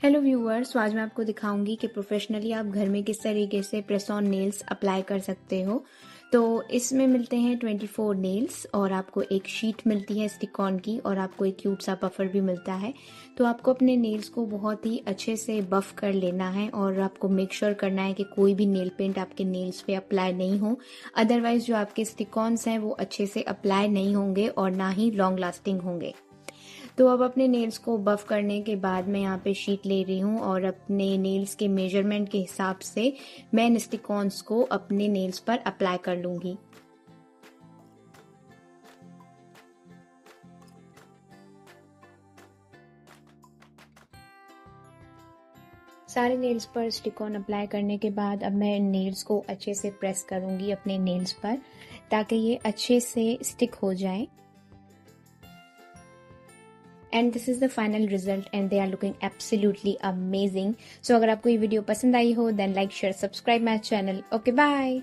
Hello viewers, तो आज मैं आपको दिखाऊंगी कि प्रोफेशनली आप घर में किस तरीके से प्रेस ऑन नेल्स अप्लाई कर सकते हो। तो इसमें मिलते हैं 24 नेल्स और आपको एक शीट मिलती है स्टिक ऑन की और आपको एक क्यूट सा बफर भी मिलता है। तो आपको अपने नेल्स को बहुत ही अच्छे से बफ कर लेना है और आपको मेक श्योर करना है कि कोई भी नेल पेंट आपके नेल्स पे अप्लाई नहीं हो। अदरवाइज जो आपके स्टिक ऑन्स हैं वो अच्छे से अप्लाई नहीं होंगे और ना ही लॉन्ग लास्टिंग होंगे। तो अब अपने नेल्स को बफ करने के बाद मैं यहाँ पे शीट ले रही हूँ और अपने नेल्स के मेजरमेंट के हिसाब से मैं इन स्टिक-ऑन्स को अपने नेल्स पर अप्लाई कर लूंगी। सारे नेल्स पर स्टिक ऑन अप्लाई करने के बाद अब मैं नेल्स को अच्छे से प्रेस करूंगी अपने नेल्स पर ताकि ये अच्छे से स्टिक हो जाए। And this is the final result and they are looking absolutely amazing. So अगर आपको ये वीडियो पसंद आई हो then like share subscribe my channel. Okay bye.